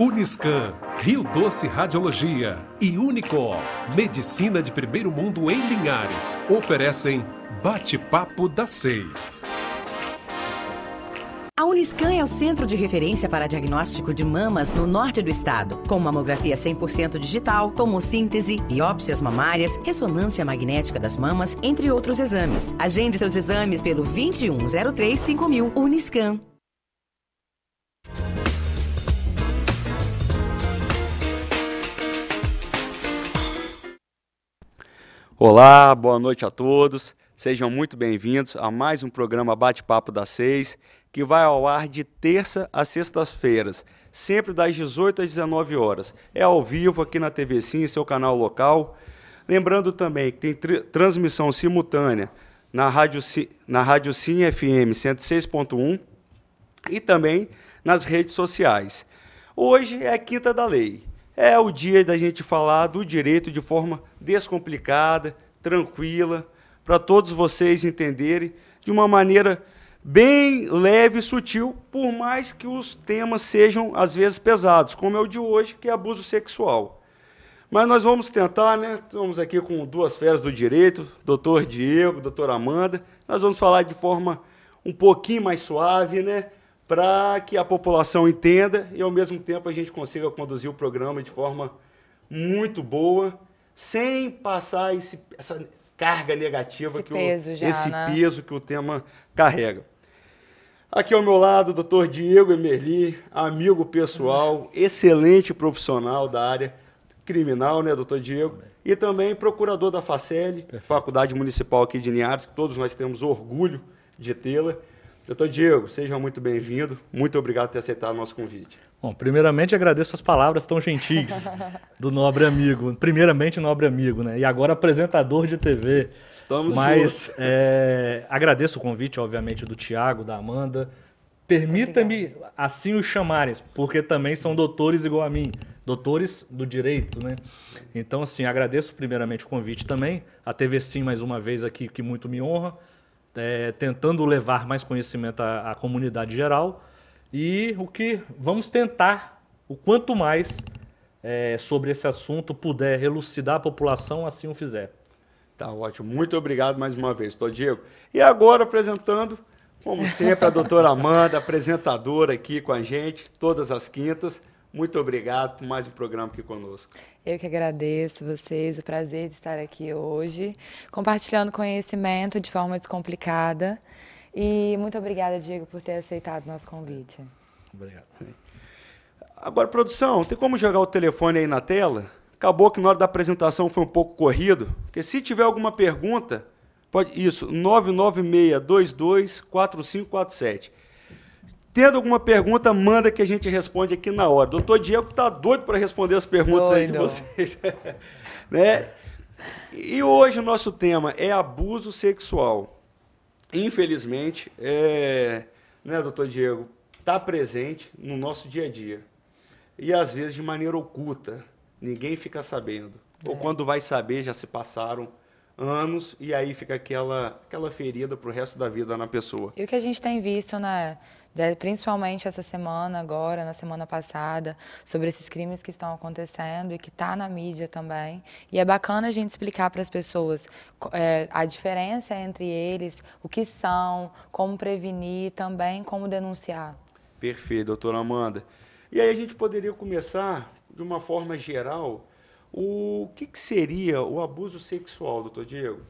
Uniscan, Rio Doce Radiologia e Unicor, Medicina de Primeiro Mundo em Linhares, oferecem Bate-Papo das 6. A Uniscan é o centro de referência para diagnóstico de mamas no norte do estado, com mamografia 100% digital, tomossíntese, biópsias mamárias, ressonância magnética das mamas, entre outros exames. Agende seus exames pelo 2103-5000 Uniscan. Olá, boa noite a todos. Sejam muito bem-vindos a mais um programa Bate-Papo das 6, que vai ao ar de terça a sextas-feiras, sempre das 18 às 19 horas. É ao vivo aqui na TV Sim, seu canal local. Lembrando também que tem transmissão simultânea na Rádio Sim FM 106.1 e também nas redes sociais. Hoje é a Quinta da Lei. É o dia da gente falar do direito de forma descomplicada, tranquila, para todos vocês entenderem de uma maneira bem leve e sutil, por mais que os temas sejam, às vezes, pesados, como é o de hoje, que é abuso sexual. Mas nós vamos tentar, né? Estamos aqui com duas feras do direito, doutor Diego, doutora Amanda. Nós vamos falar de forma um pouquinho mais suave, né? Para que a população entenda e, ao mesmo tempo, a gente consiga conduzir o programa de forma muito boa, sem passar essa carga negativa, esse peso que o tema carrega. Aqui ao meu lado, o doutor Diego Emerli, amigo pessoal, excelente profissional da área criminal, né, doutor Diego? E também procurador da Facel, Faculdade Municipal aqui de Linhares, que todos nós temos orgulho de tê-la. Doutor Diego, seja muito bem-vindo. Muito obrigado por ter aceitado o nosso convite. Bom, primeiramente agradeço as palavras tão gentis do nobre amigo. Primeiramente, nobre amigo, né? E agora apresentador de TV. Estamos juntos. Agradeço o convite, obviamente, do Tiago, da Amanda. Permita-me assim os chamarem, porque também são doutores igual a mim. Doutores do direito, né? Então, assim, agradeço primeiramente o convite também. A TV Sim, mais uma vez aqui, que muito me honra. Tentando levar mais conhecimento à comunidade geral e o que vamos tentar, o quanto mais sobre esse assunto puder elucidar a população, assim o fizer. Tá ótimo, muito obrigado mais uma vez, doutor Diego. E agora apresentando, como sempre, a doutora Amanda, apresentadora aqui com a gente, todas as quintas. Muito obrigado por mais um programa aqui conosco. Eu que agradeço vocês, o prazer de estar aqui hoje, compartilhando conhecimento de forma descomplicada. E muito obrigada, Diego, por ter aceitado o nosso convite. Obrigado. Sim. Agora, produção, tem como jogar o telefone aí na tela? Acabou que na hora da apresentação foi um pouco corrido, porque se tiver alguma pergunta, pode isso, 996224547. Tendo alguma pergunta, manda que a gente responde aqui na hora. Doutor Diego está doido para responder as perguntas aí de vocês. Né? E hoje o nosso tema é abuso sexual. Infelizmente, né, doutor Diego, está presente no nosso dia a dia. E às vezes de maneira oculta. Ninguém fica sabendo. Ou quando vai saber, já se passaram anos e aí fica aquela ferida para o resto da vida na pessoa. E o que a gente tem visto, né? Principalmente essa semana agora, na semana passada, sobre esses crimes que estão acontecendo e que está na mídia também. E é bacana a gente explicar para as pessoas a diferença entre eles, o que são, como prevenir, também como denunciar. Perfeito, doutora Amanda. E aí a gente poderia começar, de uma forma geral, o que seria o abuso sexual, doutor Diego?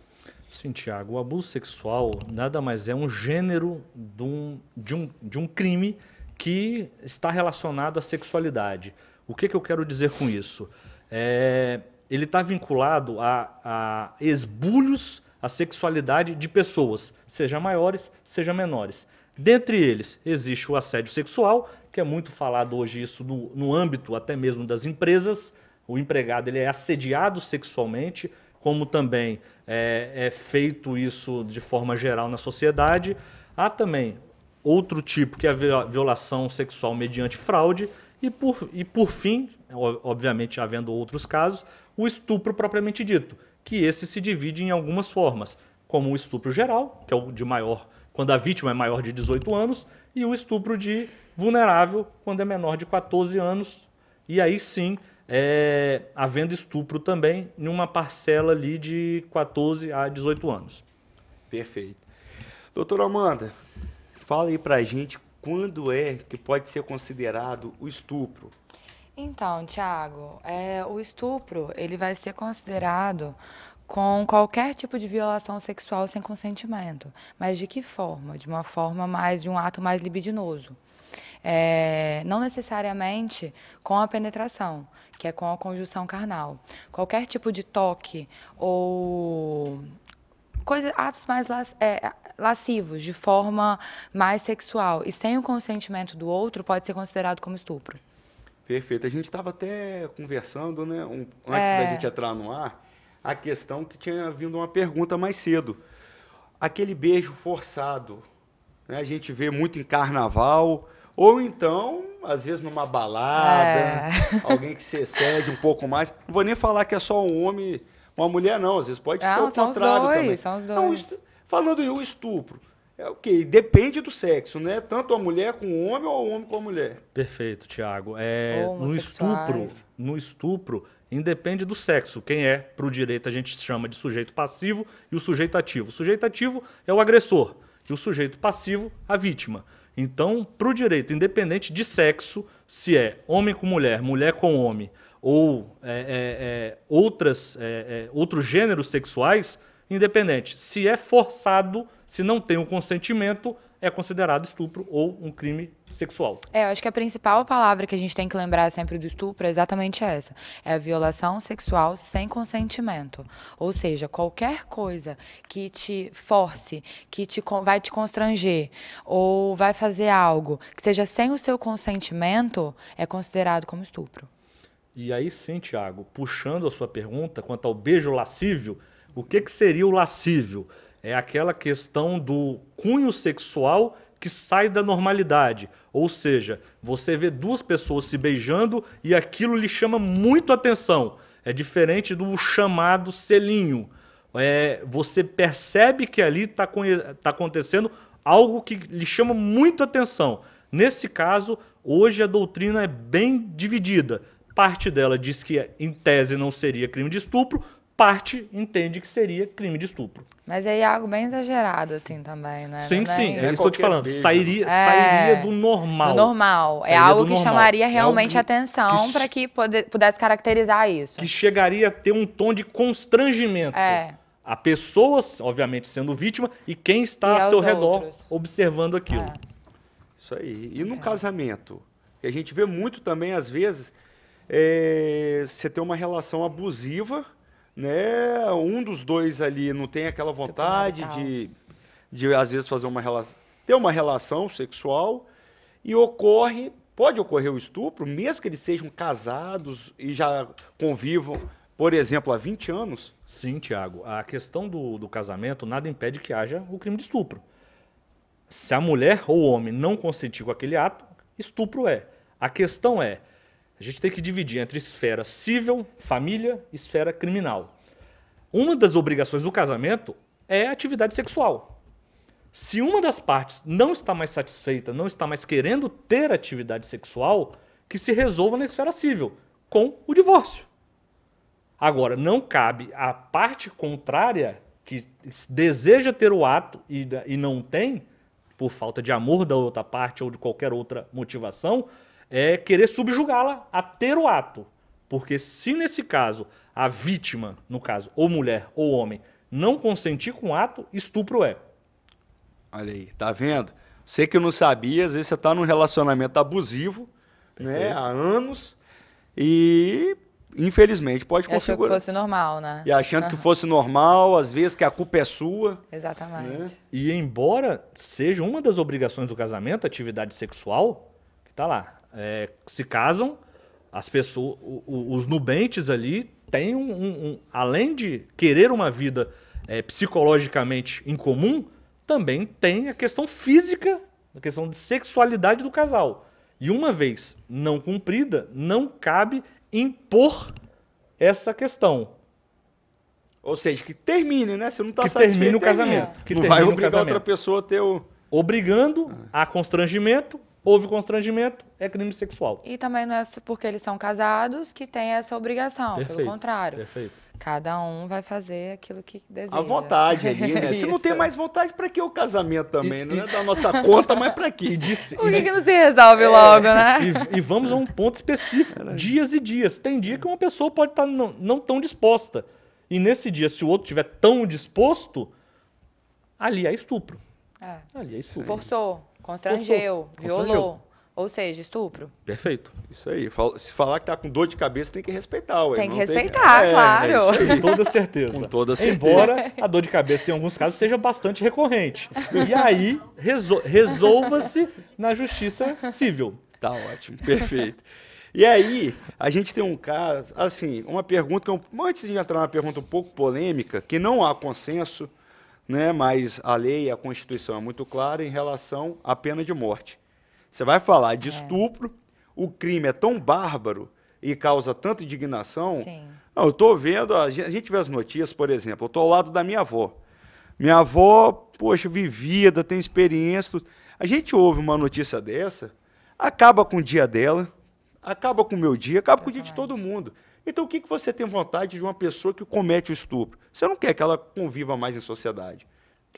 Sim, Tiago, o abuso sexual nada mais é um gênero de um crime que está relacionado à sexualidade. O que eu quero dizer com isso? Ele está vinculado a esbulhos à sexualidade de pessoas, seja maiores, seja menores. Dentre eles, existe o assédio sexual, que é muito falado hoje isso no âmbito até mesmo das empresas. O empregado ele é assediado sexualmente, como também é feito isso de forma geral na sociedade. Há também outro tipo, que é a violação sexual mediante fraude, e por fim, obviamente havendo outros casos, o estupro propriamente dito, que esse se divide em algumas formas, como o estupro geral, que é o de maior, quando a vítima é maior de 18 anos, e o estupro de vulnerável, quando é menor de 14 anos, e aí sim havendo estupro também em uma parcela ali de 14 a 18 anos. Perfeito. Doutora Amanda, fala aí pra gente quando é que pode ser considerado o estupro. Então, Thiago, o estupro ele vai ser considerado com qualquer tipo de violação sexual sem consentimento. Mas de que forma? De uma forma mais, de um ato mais libidinoso. Não necessariamente com a penetração, que é com a conjunção carnal. Qualquer tipo de toque ou atos mais lascivos, de forma mais sexual, e sem o consentimento do outro, pode ser considerado como estupro. Perfeito. A gente estava até conversando, né, antes da gente entrar no ar, a questão que tinha vindo uma pergunta mais cedo. Aquele beijo forçado, né, a gente vê muito em carnaval, ou então, às vezes, numa balada, alguém que se excede um pouco mais. Não vou nem falar que é só um homem, uma mulher, não. Às vezes pode ser o contrário também. São os dois. Falando em estupro, é o quê? Depende do sexo, né? Tanto a mulher com o homem ou o homem com a mulher. Perfeito, Thiago. No estupro, independe do sexo. Quem é, para o direito, a gente chama de sujeito passivo e o sujeito ativo. O sujeito ativo é o agressor e o sujeito passivo, a vítima. Então, para o direito, independente de sexo, se é homem com mulher, mulher com homem, ou outros gêneros sexuais, independente. Se é forçado, se não tem o consentimento, é considerado estupro ou um crime sexual. Eu acho que a principal palavra que a gente tem que lembrar sempre do estupro é exatamente essa. É a violação sexual sem consentimento. Ou seja, qualquer coisa que te force, que vai te constranger, ou vai fazer algo que seja sem o seu consentimento, é considerado como estupro. E aí sim, Thiago, puxando a sua pergunta quanto ao beijo lascívio, o que seria o lascívio? É aquela questão do cunho sexual que sai da normalidade. Ou seja, você vê duas pessoas se beijando e aquilo lhe chama muito atenção. É diferente do chamado selinho. Você percebe que ali está acontecendo algo que lhe chama muito atenção. Nesse caso, hoje a doutrina é bem dividida. Parte dela diz que, em tese, não seria crime de estupro, parte entende que seria crime de estupro. Mas aí é algo bem exagerado, assim, também, né? Sim, sim, é isso que eu estou te falando. Sairia do normal. Do normal. É algo que chamaria realmente atenção para que pudesse caracterizar isso. Que chegaria a ter um tom de constrangimento. A pessoa, obviamente, sendo vítima, e quem está ao seu redor observando aquilo. Isso aí. E no casamento? Que a gente vê muito também, às vezes, você ter uma relação abusiva, né? Um dos dois ali não tem aquela vontade de às vezes ter uma relação sexual e pode ocorrer o estupro, mesmo que eles sejam casados e já convivam, por exemplo, há 20 anos. Sim, Thiago. A questão do casamento nada impede que haja o crime de estupro. Se a mulher ou o homem não consentir com aquele ato, estupro é. A questão é, a gente tem que dividir entre esfera civil, família e esfera criminal. Uma das obrigações do casamento é a atividade sexual. Se uma das partes não está mais satisfeita, não está mais querendo ter atividade sexual, que se resolva na esfera civil, com o divórcio. Agora, não cabe à parte contrária, que deseja ter o ato e não tem, por falta de amor da outra parte ou de qualquer outra motivação, querer subjugá-la a ter o ato. Porque se nesse caso a vítima, no caso, ou mulher ou homem, não consentir com o ato, estupro é. Olha aí, tá vendo? Você que não sabia, às vezes você está num relacionamento abusivo, né, há anos, e infelizmente pode configurar. Achou que fosse normal, né? E achando que fosse normal, às vezes que a culpa é sua. Exatamente. Né? E embora seja uma das obrigações do casamento, a atividade sexual, que tá lá, se casam, as pessoas, os nubentes ali têm além de querer uma vida psicologicamente incomum, também tem a questão física, a questão de sexualidade do casal. E uma vez não cumprida, não cabe impor essa questão. Ou seja, que termine, né? Você não está satisfeito, termine o casamento. Que não vai obrigar outra pessoa a ter o... Obrigando a constrangimento houve constrangimento, é crime sexual. E também não é porque eles são casados que tem essa obrigação, Perfeito, pelo contrário. Perfeito. Cada um vai fazer aquilo que deseja. À vontade ali, né? Se não tem mais vontade, pra que o casamento também? Não é da nossa conta, mas pra quê? Por que não se resolve logo, né? E vamos a um ponto específico. Dias e dias. Tem dia que uma pessoa pode estar não tão disposta. E nesse dia, se o outro estiver tão disposto, ali é estupro. Ali é estupro. Forçou, constrangeu, violou. Ou seja, estupro. Perfeito. Isso aí. Se falar que tá com dor de cabeça, tem que respeitar. Ué. Tem que Não respeitar, claro. É isso aí. Com toda certeza. Com toda certeza. Embora a dor de cabeça, em alguns casos, seja bastante recorrente. E aí, resolva-se na justiça civil. Tá ótimo, perfeito. E aí, a gente tem um caso, assim, uma pergunta, antes de entrar numa pergunta um pouco polêmica, que não há consenso, né, mas a lei, a Constituição é muito clara em relação à pena de morte. Você vai falar de estupro, o crime é tão bárbaro e causa tanta indignação. Sim. Não, eu estou vendo, a gente vê as notícias, por exemplo, eu estou ao lado da minha avó. Minha avó, poxa, vivida, tem experiência. Tudo. A gente ouve uma notícia dessa, acaba com o dia dela, acaba com o meu dia, acaba com o dia de todo mundo. Então, o que você tem vontade de uma pessoa que comete o estupro? Você não quer que ela conviva mais em sociedade.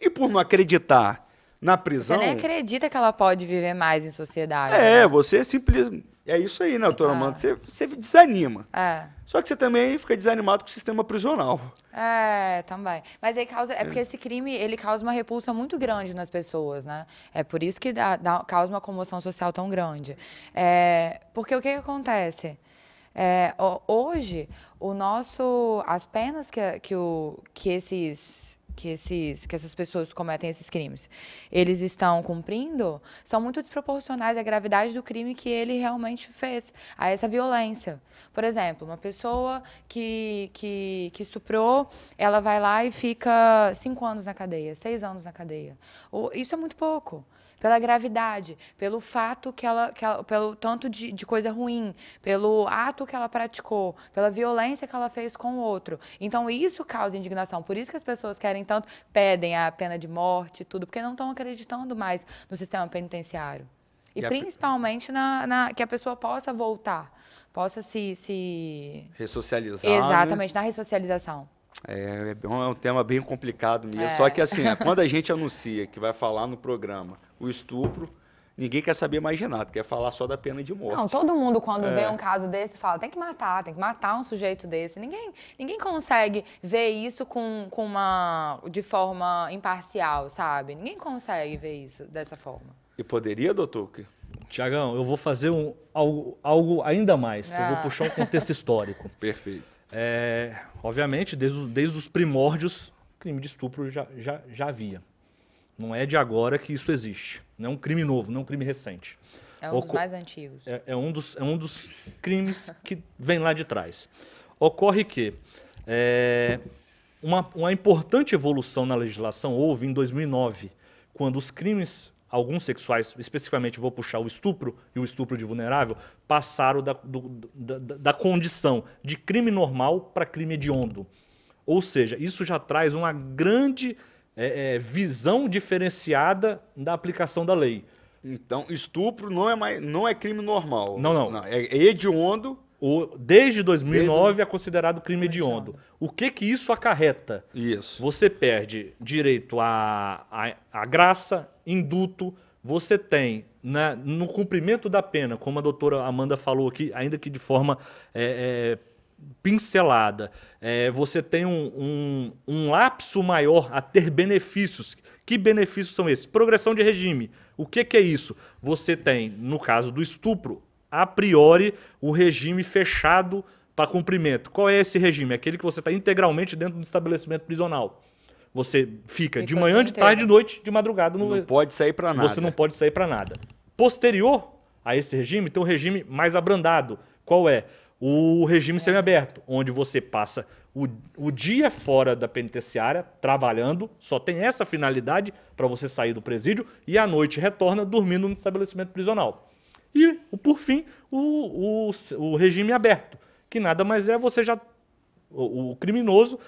E por não acreditar na prisão... Você nem acredita que ela pode viver mais em sociedade. É, né? você simplesmente... É isso aí, né, doutora Amanda? Você desanima. Só que você também fica desanimado com o sistema prisional. Também. Mas aí porque esse crime, ele causa uma repulsa muito grande nas pessoas, né? É por isso que causa uma comoção social tão grande. Porque o que acontece? Hoje, as penas que essas pessoas cometem esses crimes, eles estão cumprindo, são muito desproporcionais à gravidade do crime que ele realmente fez, a essa violência. Por exemplo, uma pessoa que estuprou, ela vai lá e fica 5 anos na cadeia, 6 anos na cadeia. Isso é muito pouco. Pela gravidade, pelo fato pelo tanto de coisa ruim, pelo ato que ela praticou, pela violência que ela fez com o outro. Então, isso causa indignação. Por isso que as pessoas pedem a pena de morte, tudo, porque não estão acreditando mais no sistema penitenciário. E principalmente que a pessoa possa voltar, possa se... Ressocializar, Exatamente, né? Na ressocialização. É um tema bem complicado mesmo. Só que assim, quando a gente anuncia que vai falar no programa o estupro, ninguém quer saber mais de nada, quer falar só da pena de morte. Não, todo mundo quando vê um caso desse fala, tem que matar um sujeito desse. Ninguém consegue ver isso de forma imparcial, sabe? Ninguém consegue ver isso dessa forma. E poderia, doutor? Tiagão, eu vou fazer algo ainda mais. Eu vou puxar um contexto histórico. Perfeito. Obviamente, desde os primórdios, crime de estupro já havia. Não é de agora que isso existe. Não é um crime novo, não é um crime recente. É um dos mais antigos. É um dos crimes que vem lá de trás. Ocorre que uma importante evolução na legislação houve em 2009, quando os crimes, alguns sexuais, especificamente vou puxar o estupro e o estupro de vulnerável, passaram da condição de crime normal para crime hediondo. Ou seja, isso já traz uma grande visão diferenciada da aplicação da lei. Então, estupro não é crime normal. Não. É hediondo. Desde 2009 é considerado crime hediondo. O que isso acarreta? Isso. Você perde direito à graça, indulto. Você tem, no cumprimento da pena, como a doutora Amanda falou aqui, ainda que de forma pincelada, você tem um lapso maior a ter benefícios. Que benefícios são esses? Progressão de regime. O que é isso? Você tem, no caso do estupro, a priori, o regime fechado para cumprimento. Qual é esse regime? É aquele que você está integralmente dentro do estabelecimento prisional. Você fica de manhã, de tarde, de noite, de madrugada. Não pode sair para nada. Você não pode sair para nada. Posterior a esse regime, tem um regime mais abrandado. Qual é? O regime semiaberto, onde você passa o dia fora da penitenciária, trabalhando, só tem essa finalidade para você sair do presídio, e à noite retorna dormindo no estabelecimento prisional. E, por fim, o regime aberto, que nada mais é você já... O criminoso,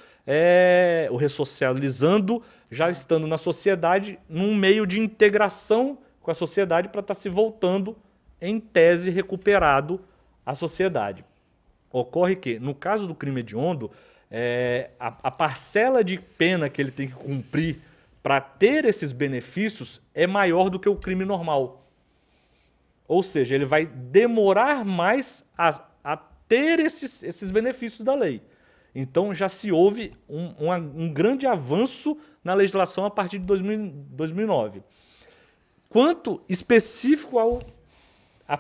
o ressocializando, já estando na sociedade, num meio de integração com a sociedade para estar se voltando, em tese, recuperado à sociedade. Ocorre que, no caso do crime hediondo, a parcela de pena que ele tem que cumprir para ter esses benefícios é maior do que o crime normal. Ou seja, ele vai demorar mais a ter esses benefícios da lei. Então já se houve um grande avanço na legislação a partir de 2009. Quanto específico à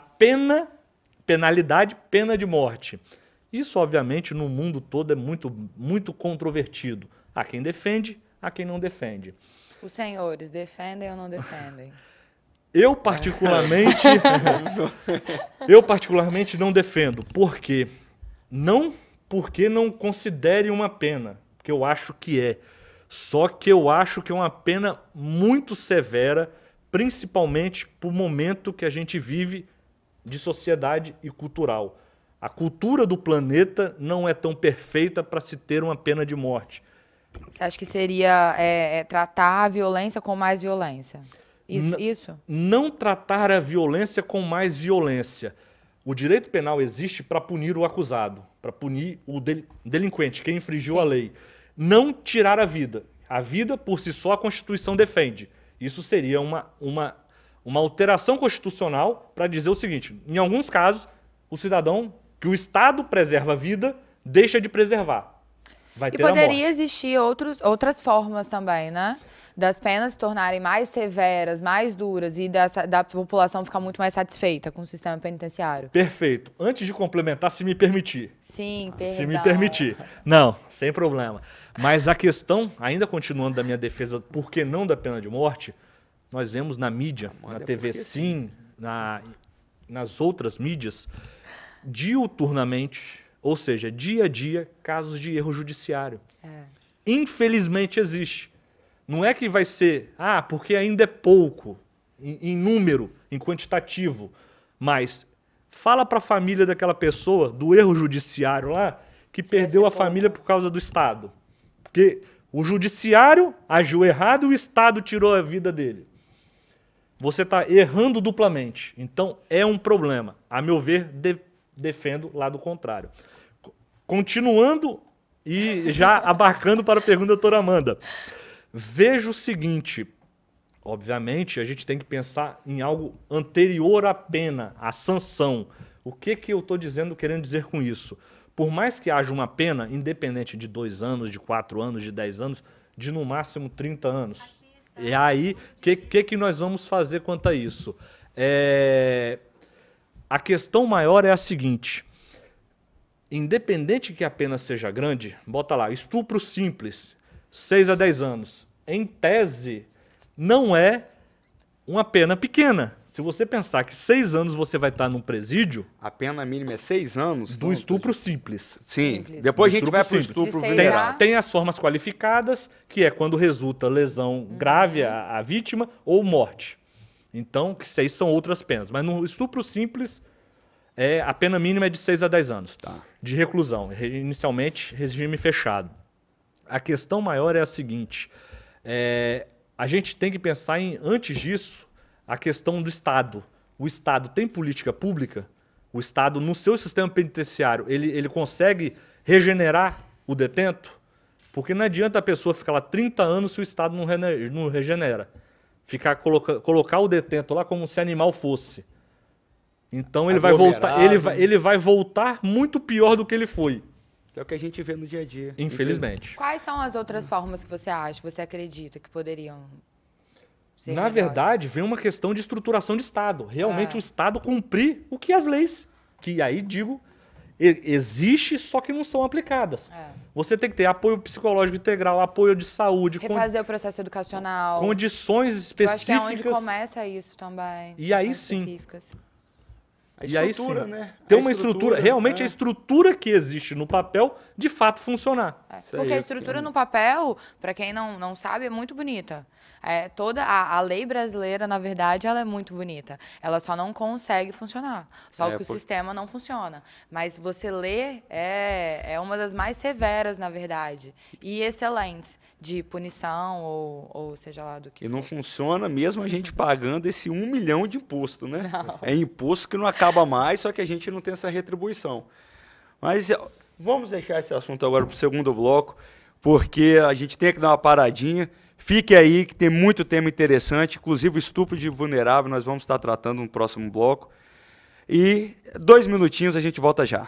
penalidade, pena de morte. Isso, obviamente, no mundo todo é muito, muito controvertido. Há quem defende, há quem não defende. Os senhores defendem ou não defendem? Eu particularmente não defendo. Por quê? Não porque não considere uma pena, que eu acho que é. Só que eu acho que é uma pena muito severa, principalmente para o momento que a gente vive de sociedade e cultural. A cultura do planeta não é tão perfeita para se ter uma pena de morte. Você acha que seria tratar a violência com mais violência? Isso? Não tratar a violência com mais violência. O direito penal existe para punir o acusado, para punir o delinquente, quem infringiu a lei. Não tirar a vida. A vida, por si só, a Constituição defende. Isso seria uma alteração constitucional para dizer o seguinte: em alguns casos, o cidadão, que o Estado preserva a vida, deixa de preservar. Vai ter a morte. E poderia existir outras formas também, né? Das penas se tornarem mais severas, mais duras e da população ficar muito mais satisfeita com o sistema penitenciário. Perfeito. Antes de complementar, se me permitir. Sim, perdão. Se me permitir. Não, sem problema. Mas a questão, ainda continuando da minha defesa, por que não da pena de morte, nós vemos na mídia, na TV Sim, nas outras mídias, diuturnamente, ou seja, dia a dia, casos de erro judiciário. Infelizmente existe. Não é que vai ser, porque ainda é pouco, em número, em quantitativo, mas fala para a família daquela pessoa, do erro judiciário lá, que perdeu a família por causa do Estado. Porque o judiciário agiu errado e o Estado tirou a vida dele. Você está errando duplamente. Então, é um problema. A meu ver, defendo o lado contrário. Continuando e já abarcando para a pergunta da doutora Amanda. Vejo o seguinte, obviamente a gente tem que pensar em algo anterior à pena, à sanção. O que eu estou querendo dizer com isso? Por mais que haja uma pena, independente de 2 anos, de 4 anos, de 10 anos, de no máximo 30 anos. E aí, o que nós vamos fazer quanto a isso? A questão maior é a seguinte: independente que a pena seja grande, bota lá, estupro simples, 6 a 10 anos. Em tese, não é uma pena pequena. Se você pensar que 6 anos você vai estar num presídio... A pena mínima é 6 anos? Do estupro simples. Sim. Simples. Depois a gente vai para o estupro vulnerável. Tem as formas qualificadas, que é quando resulta lesão grave à vítima ou morte. Então, que 6 são outras penas. Mas no estupro simples, a pena mínima é de 6 a 10 anos de reclusão. Inicialmente, regime fechado. A questão maior é a seguinte: a gente tem que pensar antes disso, a questão do Estado. O Estado tem política pública? O Estado, no seu sistema penitenciário, ele consegue regenerar o detento? Porque não adianta a pessoa ficar lá 30 anos se o Estado não regenera. Colocar o detento lá como se animal fosse. Então ele vai voltar muito pior do que ele foi. É o que a gente vê no dia a dia. Infelizmente. Quais são as outras formas que você acha, você acredita que poderiam ser Na melhores? verdade, vem uma questão de estruturação de Estado. Realmente o Estado cumprir o que as leis, que aí digo, existe, só que não são aplicadas. Você tem que ter apoio psicológico integral, apoio de saúde. Refazer o processo educacional. Condições específicas. Eu acho que é onde começa isso também. E aí sim. Específicas. A estrutura, né? Tem uma estrutura, realmente a estrutura que existe no papel, de fato, funcionar. Porque a estrutura no papel, para quem não sabe, é muito bonita. Toda a lei brasileira, na verdade, ela é muito bonita. Ela só não consegue funcionar. Só que o sistema não funciona. Mas você lê é uma das mais severas, na verdade. E excelentes de punição ou seja lá do que E for. não funciona mesmo a gente pagando esse 1 milhão de imposto, né? Não. É imposto que não acaba mais, só que a gente não tem essa retribuição. Mas vamos deixar esse assunto agora para o segundo bloco, porque a gente tem que dar uma paradinha. Fique aí, que tem muito tema interessante, inclusive o estupro de vulnerável, nós vamos estar tratando no próximo bloco. E 2 minutinhos, a gente volta já.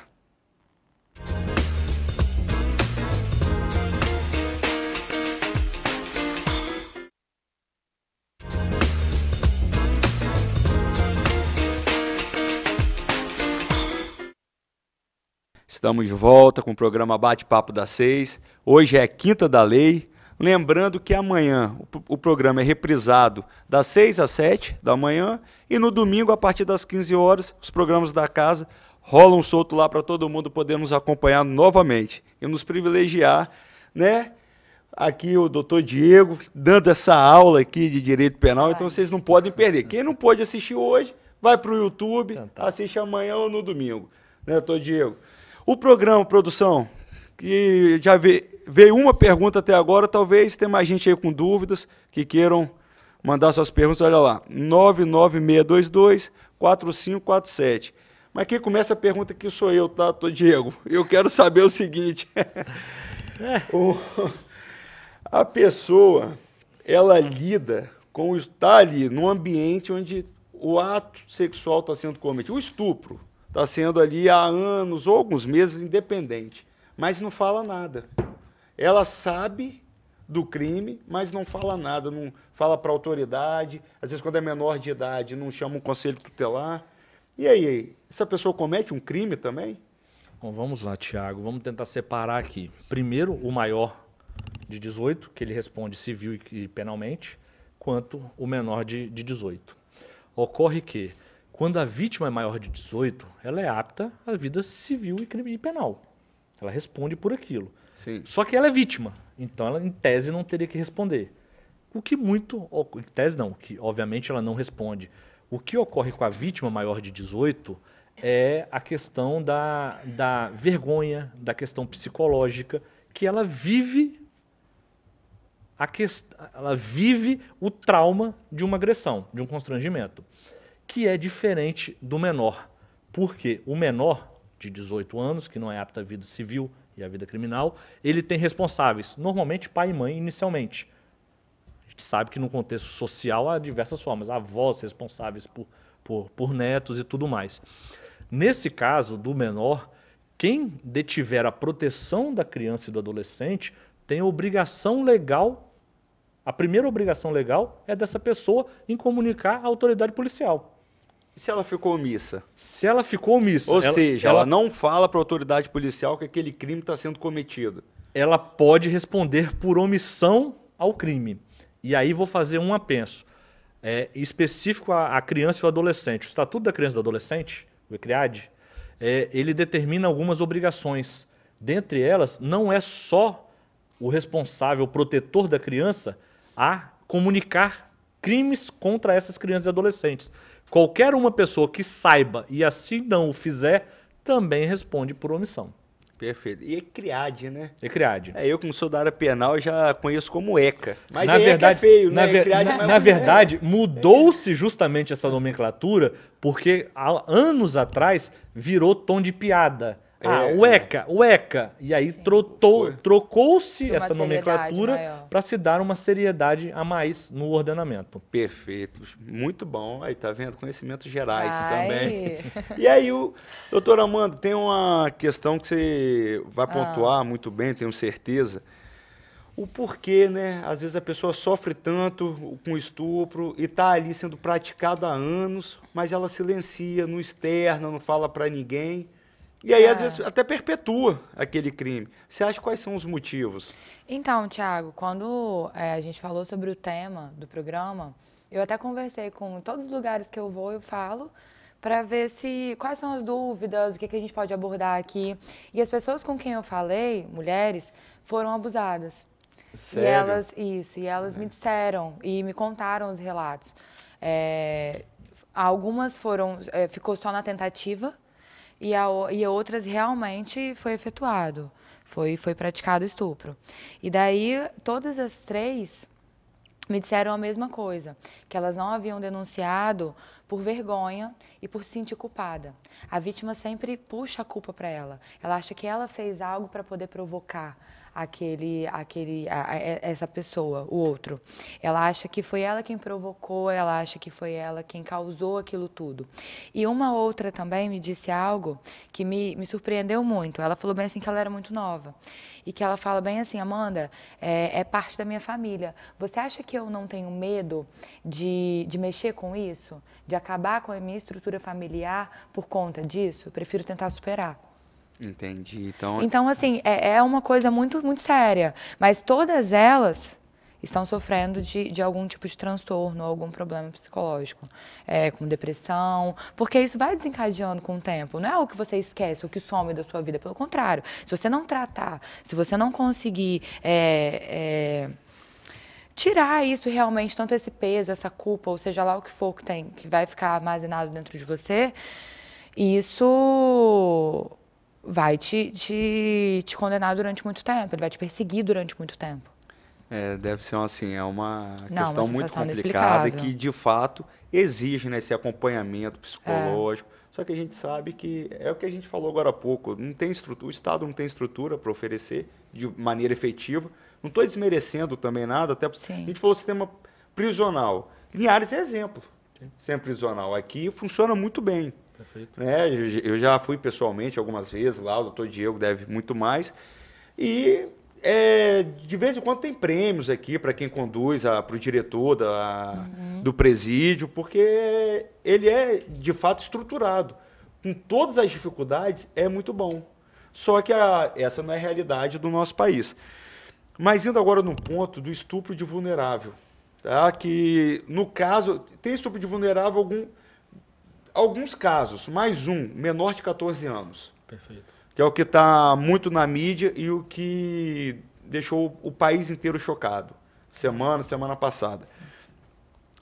Estamos de volta com o programa Bate-Papo das 6. Hoje é Quinta da Lei. Lembrando que amanhã o programa é reprisado das 6 às 7 da manhã e no domingo, a partir das 15 horas, os programas da casa rolam solto lá para todo mundo poder nos acompanhar novamente e nos privilegiar, né? Aqui o doutor Diego dando essa aula aqui de Direito Penal, então vocês não podem perder. Quem não pôde assistir hoje, vai para o YouTube, assiste amanhã ou no domingo, né, doutor Diego? O programa, produção, que já veio uma pergunta até agora, talvez tenha mais gente aí com dúvidas, que queiram mandar suas perguntas, olha lá, 99622-4547. Mas quem começa a pergunta aqui sou eu, tá, doutor Diego? Eu quero saber o seguinte, a pessoa, ela lida com, está ali num ambiente onde o ato sexual está sendo cometido, o estupro, está sendo ali há anos ou alguns meses independente, mas não fala nada. Ela sabe do crime, mas não fala nada, não fala para a autoridade, às vezes quando é menor de idade não chama um conselho tutelar. E aí, essa pessoa comete um crime também? Bom, vamos lá, Tiago, vamos tentar separar aqui. Primeiro, o maior de 18, que ele responde civil e penalmente, quanto o menor de 18. Ocorre que quando a vítima é maior de 18, ela é apta à vida civil e penal. Ela responde por aquilo. Sim. Só que ela é vítima, então ela, em tese, não teria que responder. O que muito... Em tese não, que obviamente ela não responde. O que ocorre com a vítima maior de 18 é a questão da vergonha, da questão psicológica, que ela vive ela vive o trauma de uma agressão, de um constrangimento, que é diferente do menor. Porque o menor, de 18 anos, que não é apto à vida civil e à vida criminal, ele tem responsáveis, normalmente pai e mãe inicialmente. A gente sabe que no contexto social há diversas formas, avós responsáveis por netos e tudo mais. Nesse caso do menor, quem detiver a proteção da criança e do adolescente tem a obrigação legal, a primeira obrigação legal é dessa pessoa em comunicar à autoridade policial. E se ela ficou omissa? Se ela ficou omissa... Ou seja, ela não fala para a autoridade policial que aquele crime está sendo cometido. Ela pode responder por omissão ao crime. E aí vou fazer um apenso. Específico à criança e ao adolescente. O Estatuto da Criança e do Adolescente, o ECRIAD, ele determina algumas obrigações. Dentre elas, não é só o responsável, o protetor da criança, a comunicar crimes contra essas crianças e adolescentes. Qualquer uma pessoa que saiba e assim não o fizer, também responde por omissão. Perfeito. E ECRIAD, né? ECRIAD. Eu, como sou da área penal, já conheço como ECA. Mas na verdade, ECA é feio, né? Na verdade, mudou-se justamente essa nomenclatura porque há anos atrás virou tom de piada. O ECA. E aí trocou-se essa nomenclatura para se dar uma seriedade a mais no ordenamento. Perfeito. Muito bom. Aí, tá vendo? Conhecimentos gerais também. E aí, doutor Amanda, tem uma questão que você vai pontuar muito bem, tenho certeza. O porquê, né? Às vezes a pessoa sofre tanto com estupro e está ali sendo praticado há anos, mas ela silencia, não externa, não fala para ninguém. E aí, às vezes, até perpetua aquele crime. Você acha quais são os motivos? Então, Tiago, quando a gente falou sobre o tema do programa, eu até conversei com todos os lugares que eu vou, eu falo, para ver quais são as dúvidas, o que a gente pode abordar aqui. E as pessoas com quem eu falei, mulheres, foram abusadas. Sério? E elas me disseram e me contaram os relatos. Algumas ficou só na tentativa e outras realmente foi efetuado, foi praticado estupro. E daí todas as 3 me disseram a mesma coisa, que elas não haviam denunciado por vergonha e por se sentir culpada. A vítima sempre puxa a culpa para ela. Ela acha que ela fez algo para poder provocar essa pessoa, o outro. Ela acha que foi ela quem provocou, ela acha que foi ela quem causou aquilo tudo. E uma outra também me disse algo que me surpreendeu muito. Ela falou bem assim que ela era muito nova. E que ela fala bem assim, Amanda, é parte da minha família. Você acha que eu não tenho medo de mexer com isso? De acabar com a minha estrutura familiar por conta disso? Eu prefiro tentar superar. Entendi. Então, assim, é uma coisa muito, muito séria. Mas todas elas estão sofrendo de algum tipo de transtorno, algum problema psicológico, com depressão, porque isso vai desencadeando com o tempo. Não é o que você esquece, o que some da sua vida. Pelo contrário, se você não tratar, se você não conseguir tirar isso realmente, tanto esse peso, essa culpa, ou seja lá o que for que vai ficar armazenado dentro de você, isso vai te condenar durante muito tempo, ele vai te perseguir durante muito tempo. Deve ser assim, uma Não, questão uma muito sensação complicada e inexplicável. que, de fato, exige, né, esse acompanhamento psicológico. Só que a gente sabe que é o que a gente falou agora há pouco, não tem estrutura, o Estado não tem estrutura para oferecer de maneira efetiva. Não estou desmerecendo também nada, até porque a gente falou sistema prisional. Linhares é exemplo. Sistema prisional aqui funciona muito bem. Perfeito. Né? Eu já fui pessoalmente algumas vezes lá, o doutor Diego deve muito mais. E de vez em quando tem prêmios aqui para quem conduz, para o diretor do presídio, porque ele é de fato estruturado. Com todas as dificuldades, é muito bom. Só que essa não é a realidade do nosso país. Mas indo agora no ponto do estupro de vulnerável. Tá? Que no caso, tem estupro de vulnerável alguns casos, mais menor de 14 anos. Perfeito. Que é o que está muito na mídia e o que deixou o país inteiro chocado. Semana passada.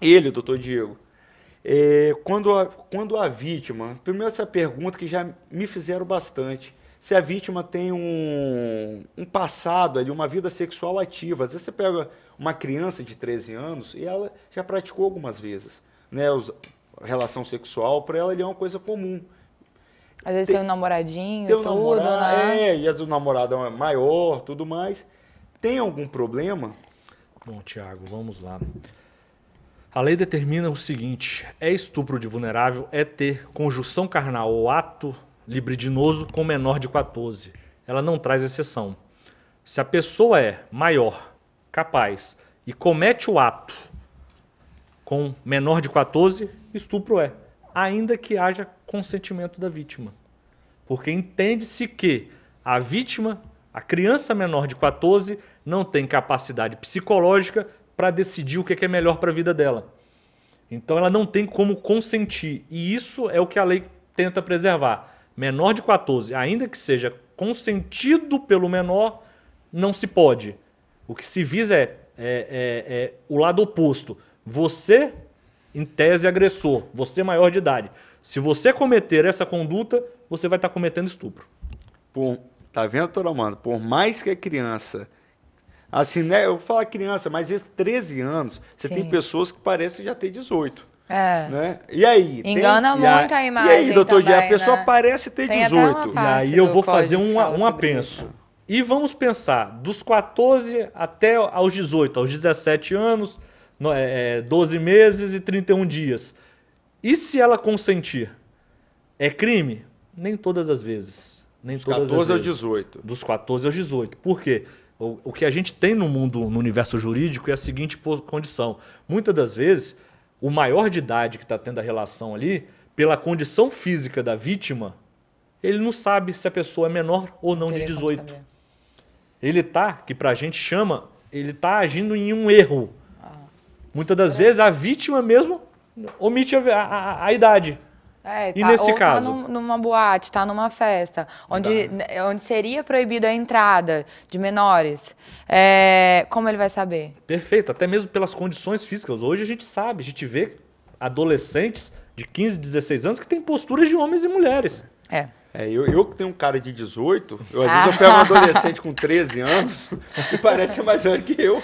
Ele, doutor Diego, quando a vítima... Primeiro essa pergunta que já me fizeram bastante. Se a vítima tem um passado ali, uma vida sexual ativa. Às vezes você pega uma criança de 13 anos e ela já praticou algumas vezes, né? Relação sexual, para ela, ele é uma coisa comum. Às vezes tem um namoradinho, tem um tudo, namorado, né? E às vezes o namorado é maior, tudo mais. Tem algum problema? Bom, Tiago, vamos lá. A lei determina o seguinte: estupro de vulnerável ter conjunção carnal ou ato libidinoso com menor de 14. Ela não traz exceção. Se a pessoa é maior, capaz e comete o ato com menor de 14, estupro ainda que haja consentimento da vítima. Porque entende-se que a vítima, a criança menor de 14, não tem capacidade psicológica para decidir o que é melhor para a vida dela. Então ela não tem como consentir. E isso é o que a lei tenta preservar. Menor de 14, ainda que seja consentido pelo menor, não se pode. O que se visa é o lado oposto. Você, em tese, agressor, você maior de idade. Se você cometer essa conduta, você vai estar cometendo estupro. Tá vendo, doutora Amanda? Por mais que a criança... Assim, né? Eu vou falar criança, mas às vezes 13 anos, você tem pessoas que parecem já ter 18. Né? E aí? Engana muito a imagem. E aí, doutor Diego, a pessoa né? parece ter Tem 18. E aí eu vou fazer um apenso. E vamos pensar, dos 14 até aos 18, aos 17 anos, 12 meses e 31 dias. E se ela consentir? É crime? Nem todas as vezes. Nem Dos todas 14 as aos vezes. 18. Dos 14 aos 18. Por quê? O que a gente tem no mundo, no universo jurídico, é a seguinte condição. Muitas das vezes, o maior de idade que está tendo a relação ali, pela condição física da vítima, ele não sabe se a pessoa é menor ou não de 18. Ele tá, que pra gente chama, ele tá agindo em um erro. Muitas das vezes a vítima mesmo omite a idade. E nesse ou caso? Tá numa boate, tá numa festa, onde seria proibida a entrada de menores. Como ele vai saber? Perfeito, até mesmo pelas condições físicas. Hoje a gente sabe, a gente vê adolescentes de 15, 16 anos que têm posturas de homens e mulheres. Eu que tenho um cara de 18, às vezes eu pego um adolescente com 13 anos e parece ser mais velho que eu.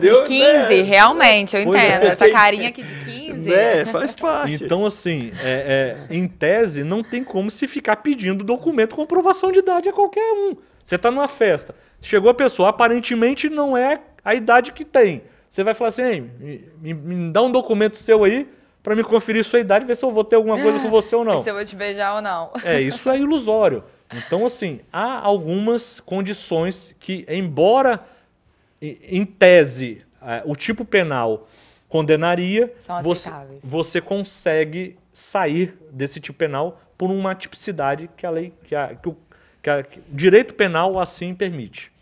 De 15, realmente, eu entendo. Essa carinha aqui de 15. Faz parte. Então, assim, em tese, não tem como se ficar pedindo documento com comprovação de idade a qualquer um. Você está numa festa, chegou a pessoa, aparentemente não é a idade que tem. Você vai falar assim, me dá um documento seu aí, para me conferir sua idade e ver se eu vou ter alguma coisa com você ou não. Se eu vou te beijar ou não. Isso é ilusório. Então, assim, há algumas condições que, embora, em tese, o tipo penal condenaria, São aceitáveis. você consegue sair desse tipo penal por uma tipicidade que a lei, que o direito penal assim permite.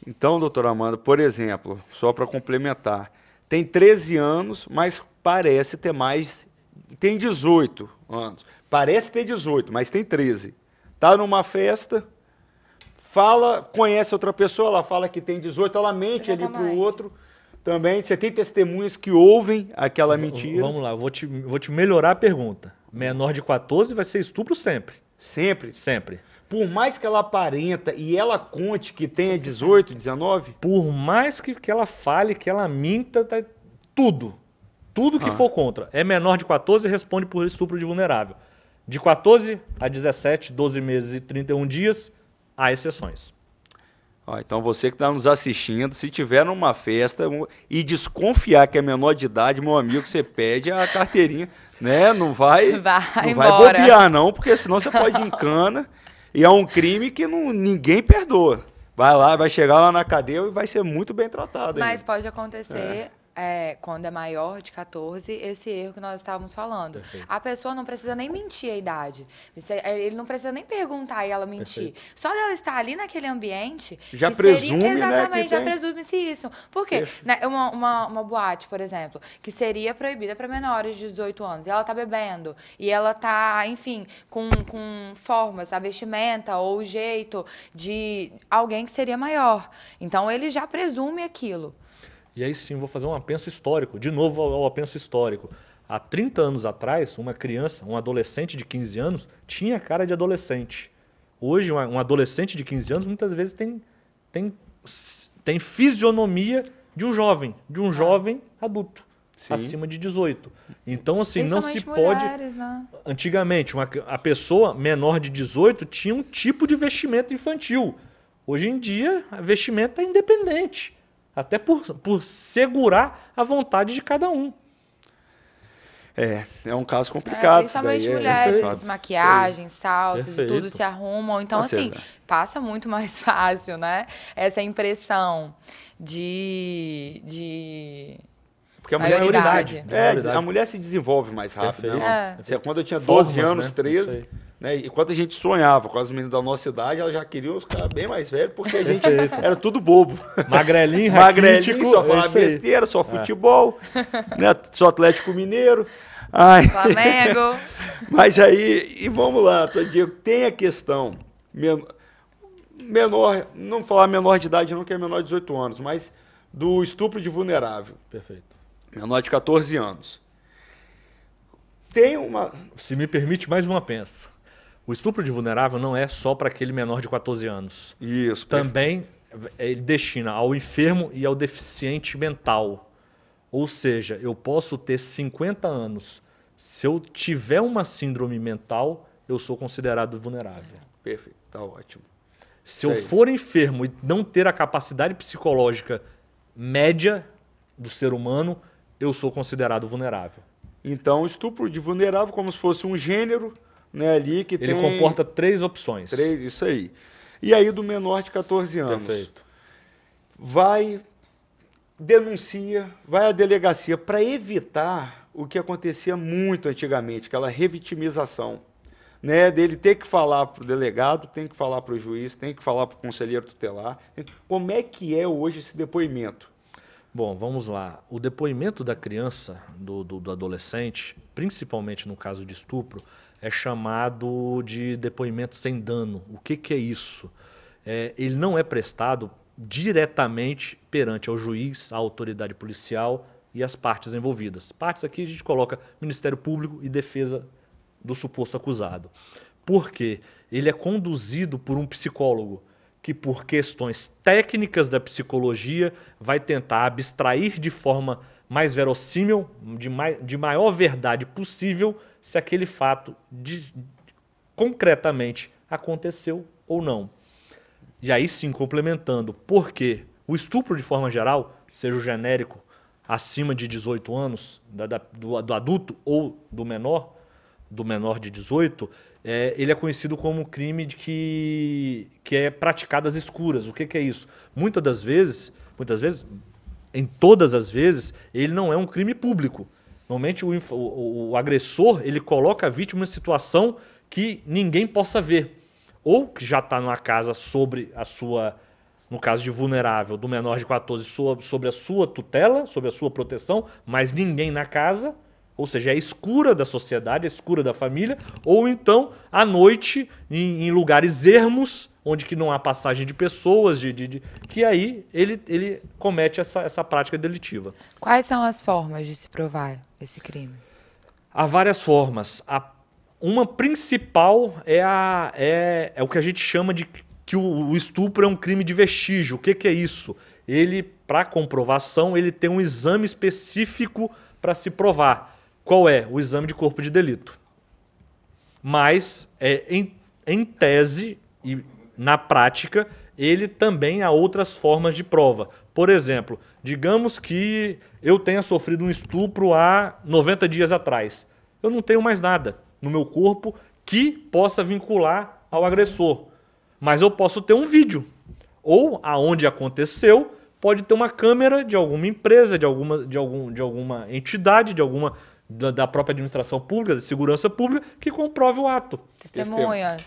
Então, doutora Amanda, por exemplo, só para complementar, tem 13 anos, mas parece ter mais, tem 18 anos. Parece ter 18, mas tem 13. Tá numa festa, conhece outra pessoa, ela fala que tem 18, ela mente ali pro outro também. Você tem testemunhas que ouvem aquela mentira. Vamos lá, eu vou te melhorar a pergunta. Menor de 14 vai ser estupro sempre? Sempre? Sempre. Por mais que ela aparenta e ela conte que tenha 18, 19? Por mais que ela fale, que ela minta, tudo que for contra. É menor de 14 responde por estupro de vulnerável. De 14 a 17, 12 meses e 31 dias, há exceções. Então você que está nos assistindo, se tiver numa festa e desconfiar que é menor de idade, meu amigo, você pede a carteirinha, né? Não vai bobear não, porque senão você pode ir em cana e é um crime que ninguém perdoa. Vai lá, vai chegar lá na cadeia e vai ser muito bem tratado. Mas pode acontecer... quando é maior de 14, esse erro que nós estávamos falando. Perfeito. A pessoa não precisa nem mentir a idade. Ele não precisa nem perguntar e ela mentir. Perfeito. Só dela estar ali naquele ambiente... Já presume, exatamente, né? já presume-se isso. Por quê? Uma boate, por exemplo, que seria proibida para menores de 18 anos, e ela está bebendo, e ela está, enfim, com formas, a vestimenta ou o jeito de alguém que seria maior. Então, ele já presume aquilo. E aí sim, vou fazer um apenso histórico, de novo ao apenso histórico. Há 30 anos atrás, uma criança, um adolescente de 15 anos, tinha cara de adolescente. Hoje, um adolescente de 15 anos, muitas vezes tem fisionomia de um jovem adulto, acima de 18. Então, assim, não se pode... Mulheres, né? Antigamente, a pessoa menor de 18 tinha um tipo de vestimenta infantil. Hoje em dia, a vestimenta é independente. Até por segurar a vontade de cada um. É um caso complicado. Principalmente mulheres, maquiagem, saltos e tudo se arrumam. Então, assim, passa muito mais fácil, né? Essa impressão de porque a mulher, a mulher se desenvolve mais rápido. Né? Quando eu tinha 12 anos, 13... Né? E quando a gente sonhava com as meninas da nossa idade, elas já queriam os caras bem mais velhos, porque a gente era tudo bobo. Magrelinho, só falava besteira, só futebol, né? Só Atlético Mineiro. Flamengo. Mas aí, e vamos lá, Diego, tem a questão, menor, não falar menor de idade não, que é menor de 18 anos, mas do estupro de vulnerável. Perfeito. Menor de 14 anos. Se me permite, mais uma pensa. O estupro de vulnerável não é só para aquele menor de 14 anos. Isso. Também ele destina ao enfermo e ao deficiente mental. Ou seja, eu posso ter 50 anos. Se eu tiver uma síndrome mental, eu sou considerado vulnerável. Perfeito, tá ótimo. Se eu for enfermo e não ter a capacidade psicológica média do ser humano, eu sou considerado vulnerável. Então, estupro de vulnerável como se fosse um gênero, né, ali que ele comporta 3 opções. 3, isso aí. E aí do menor de 14 anos. Perfeito. Denuncia, vai à delegacia para evitar o que acontecia muito antigamente, aquela revitimização, né, dele ter que falar para o delegado, tem que falar para o juiz, tem que falar para o conselheiro tutelar. Como é que é hoje esse depoimento? Bom, vamos lá. O depoimento da criança, do adolescente, principalmente no caso de estupro, é chamado de depoimento sem dano. O que é isso? Ele não é prestado diretamente perante ao juiz, à autoridade policial e as partes envolvidas. Partes aqui a gente coloca Ministério Público e defesa do suposto acusado. Por quê? Ele é conduzido por um psicólogo que, por questões técnicas da psicologia, vai tentar abstrair de forma mais verossímil, de maior verdade possível, se aquele fato concretamente aconteceu ou não. E aí sim, complementando, porque o estupro de forma geral, seja o genérico acima de 18 anos, do adulto ou do menor de 18, ele é conhecido como um crime que é praticado às escuras. O que é isso? Muitas vezes, em todas as vezes, ele não é um crime público. Normalmente o agressor ele coloca a vítima em situação que ninguém possa ver. Ou que já está numa casa sobre a sua, no caso de vulnerável, do menor de 14, sobre a sua tutela, sobre a sua proteção, mas ninguém na casa. Ou seja, é escura da sociedade, é escura da família, ou então à noite em lugares ermos, onde que não há passagem de pessoas, que aí ele comete essa prática delitiva. Quais são as formas de se provar esse crime? Há várias formas. Uma principal é o que a gente chama de que o estupro é um crime de vestígio. O que é isso? Ele, para comprovação, ele tem um exame específico para se provar. Qual é? O exame de corpo de delito. Mas, em tese e na prática, ele também há outras formas de prova. Por exemplo, digamos que eu tenha sofrido um estupro há 90 dias atrás. Eu não tenho mais nada no meu corpo que possa vincular ao agressor. Mas eu posso ter um vídeo. Ou, aonde aconteceu, pode ter uma câmera de alguma empresa, de alguma entidade, da própria administração pública, da segurança pública, que comprove o ato.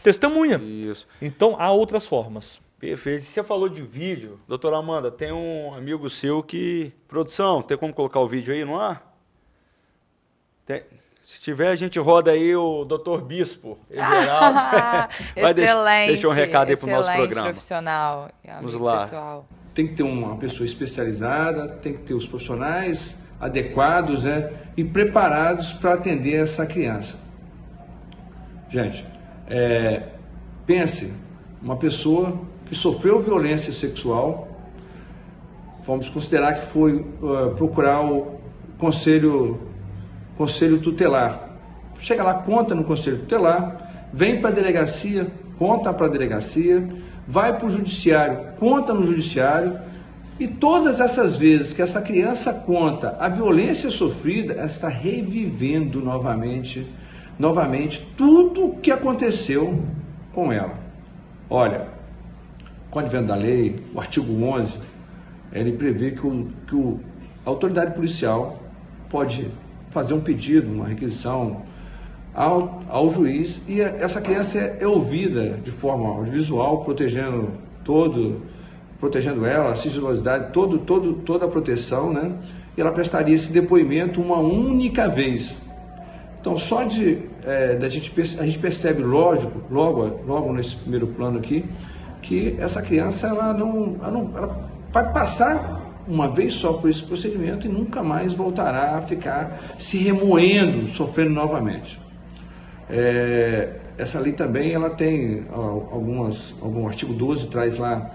Testemunha. Isso. Então, há outras formas. Perfeito. Você falou de vídeo. Doutora Amanda, tem um amigo seu que... Produção, tem como colocar o vídeo aí no ar? Se tiver, a gente roda aí o Dr. Bispo. Excelente. Deixa um recado aí para o nosso programa. Profissional. Vamos lá. Pessoal. Tem que ter uma pessoa especializada, tem que ter os profissionais adequados, né, e preparados para atender essa criança. Gente, pense, uma pessoa que sofreu violência sexual, vamos considerar que foi procurar o conselho tutelar. Chega lá, conta no conselho tutelar, vem para a delegacia, conta para a delegacia, vai para o judiciário, conta no judiciário. E todas essas vezes que essa criança conta a violência sofrida, ela está revivendo novamente tudo o que aconteceu com ela. Olha, com o advento da lei, o artigo 11, ele prevê que a autoridade policial pode fazer um pedido, uma requisição ao juiz, e essa criança é ouvida de forma audiovisual, protegendo ela, a sigilosidade, toda a proteção, né? E ela prestaria esse depoimento uma única vez. Então, só a gente percebe, logo nesse primeiro plano aqui, que essa criança ela vai passar uma vez só por esse procedimento e nunca mais voltará a ficar se remoendo, sofrendo novamente. Essa lei também ela tem algum artigo 12 traz lá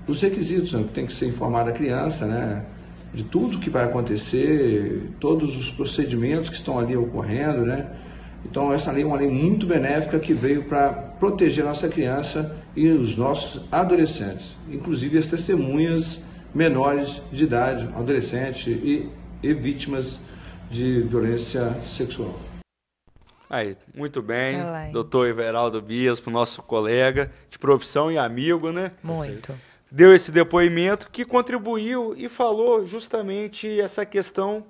os requisitos, né? Tem que ser informada a criança, né, de tudo que vai acontecer, todos os procedimentos que estão ali ocorrendo, né? Então essa lei é uma lei muito benéfica que veio para proteger a nossa criança e os nossos adolescentes, inclusive as testemunhas menores de idade, adolescentes e vítimas de violência sexual. Aí, muito bem, Excelente. doutor Everaldo Bispo, nosso colega de profissão e amigo, né? Muito. Deu esse depoimento que contribuiu e falou justamente essa questão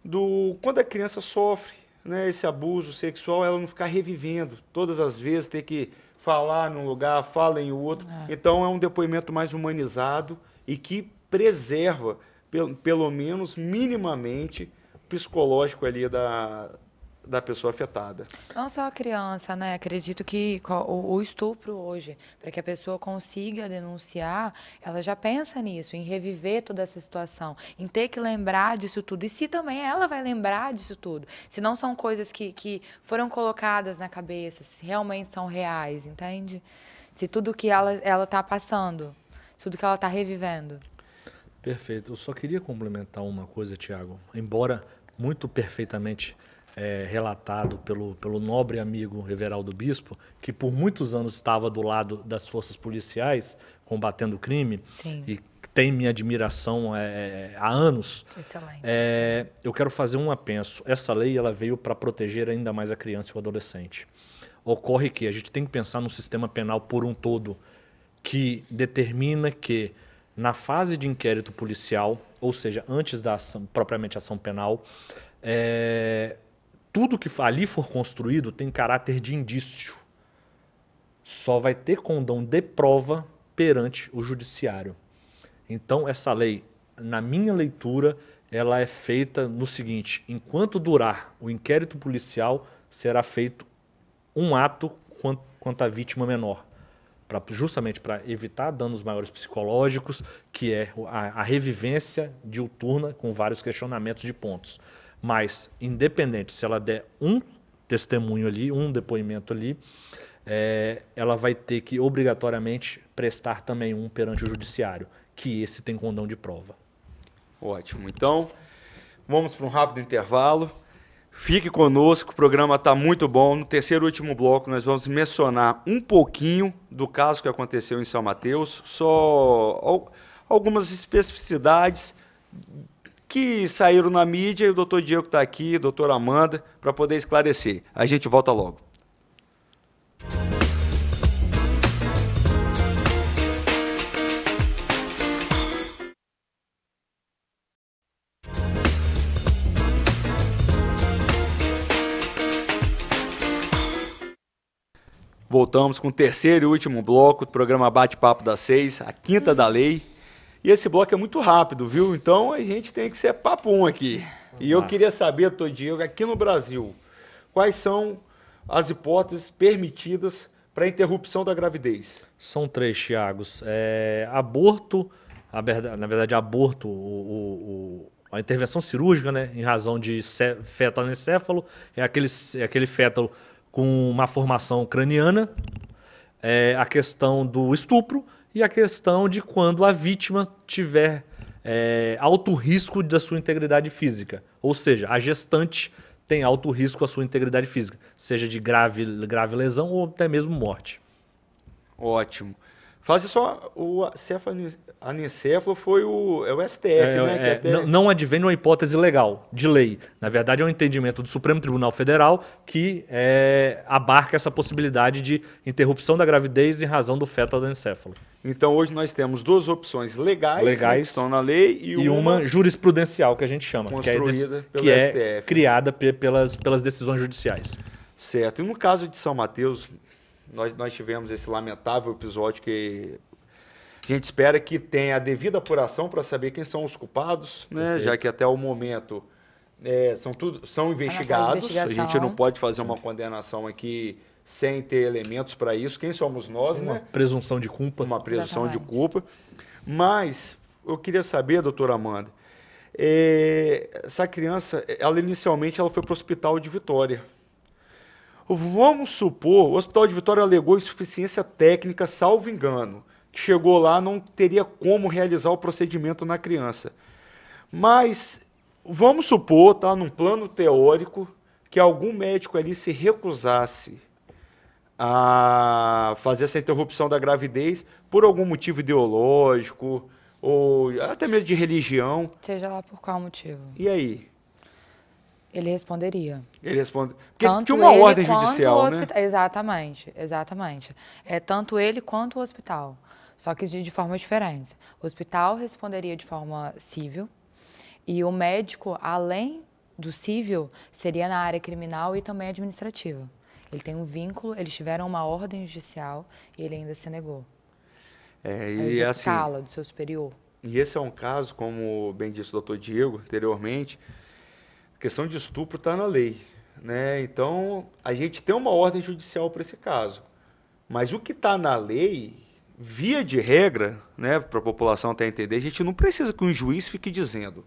do quando a criança sofre, né, esse abuso sexual, ela não ficar revivendo todas as vezes, ter que falar num lugar, fala em outro. Então é um depoimento mais humanizado e que preserva pelo menos minimamente, psicológico ali da pessoa afetada. Não só a criança, né? Acredito que o estupro hoje, para que a pessoa consiga denunciar, ela já pensa nisso, em reviver toda essa situação, em ter que lembrar disso tudo. E se também ela vai lembrar disso tudo, se não são coisas que foram colocadas na cabeça, se realmente são reais, entende? Se tudo que ela está passando, tudo que ela está revivendo. Perfeito. Eu só queria complementar uma coisa, Tiago. Embora muito perfeitamente relatado pelo nobre amigo Everaldo Bispo, que por muitos anos estava do lado das forças policiais, combatendo o crime, Sim. e tem minha admiração há anos. Excelente. Eu quero fazer um apenso. Essa lei ela veio para proteger ainda mais a criança e o adolescente. Ocorre que a gente tem que pensar no sistema penal por um todo, que determina que, na fase de inquérito policial, ou seja, antes da ação, propriamente ação penal, tudo que ali for construído tem caráter de indício. Só vai ter condão de prova perante o judiciário. Então, essa lei, na minha leitura, ela é feita no seguinte: enquanto durar o inquérito policial, será feito um ato quanto à vítima menor, justamente para evitar danos maiores psicológicos, que é a revivência diuturna com vários questionamentos de pontos. Mas, independente se ela der um testemunho ali, um depoimento ali, ela vai ter que obrigatoriamente prestar também um perante o judiciário, que esse tem condão de prova. Ótimo. Então, vamos para um rápido intervalo. Fique conosco, o programa está muito bom. No terceiro e último bloco, nós vamos mencionar um pouquinho do caso que aconteceu em São Mateus, só algumas especificidades que saíram na mídia, e o doutor Diego está aqui, a doutora Amanda, para poder esclarecer. A gente volta logo. Voltamos com o terceiro e último bloco do programa Bate-Papo das 6, a quinta da lei. E esse bloco é muito rápido, viu? Então a gente tem que ser papum aqui. E eu queria saber, doutor Diego, aqui no Brasil, quais são as hipóteses permitidas para a interrupção da gravidez? São 3, Thiagos. Aborto, na verdade, aborto, a intervenção cirúrgica, né, em razão de feto anencéfalo, é aquele feto com uma formação craniana, a questão do estupro e a questão de quando a vítima tiver alto risco da sua integridade física. Ou seja, a gestante tem alto risco à sua integridade física, seja de grave lesão ou até mesmo morte. Ótimo. Fazer só o anencéfalo foi o STF, né? Que não advém uma hipótese legal, de lei. Na verdade, é um entendimento do Supremo Tribunal Federal que abarca essa possibilidade de interrupção da gravidez em razão do feto anencéfalo. Então, hoje nós temos duas opções legais né, que estão na lei e uma jurisprudencial, que a gente chama, construída pelo que STF. É criada pelas decisões judiciais. Certo. E no caso de São Mateus, nós tivemos esse lamentável episódio que a gente espera que tenha a devida apuração para saber quem são os culpados, né? Já que até o momento são investigados. A gente não pode fazer uma condenação aqui sem ter elementos para isso. Quem somos nós, né? Uma presunção de culpa. Uma presunção de culpa. Mas eu queria saber, doutora Amanda, essa criança, inicialmente ela foi para o hospital de Vitória. Vamos supor, o Hospital de Vitória alegou insuficiência técnica, salvo engano, que chegou lá não teria como realizar o procedimento na criança. Mas vamos supor, tá, num plano teórico, que algum médico ali se recusasse a fazer essa interrupção da gravidez por algum motivo ideológico ou até mesmo de religião. Seja lá por qual motivo. E aí? Ele responderia. Ele responde. Porque Tanto tinha uma ele ordem quanto judicial, o né? hospital. Exatamente. Tanto ele quanto o hospital. Só que de forma diferente. O hospital responderia de forma civil e o médico, além do civil, seria na área criminal e também administrativa. Ele tem um vínculo, eles tiveram uma ordem judicial e ele ainda se negou. E assim, escala do seu superior. E esse é um caso, como bem disse o doutor Diego anteriormente, a questão de estupro está na lei, né? Então, a gente tem uma ordem judicial para esse caso. Mas o que está na lei, via de regra, né, para a população até entender, a gente não precisa que um juiz fique dizendo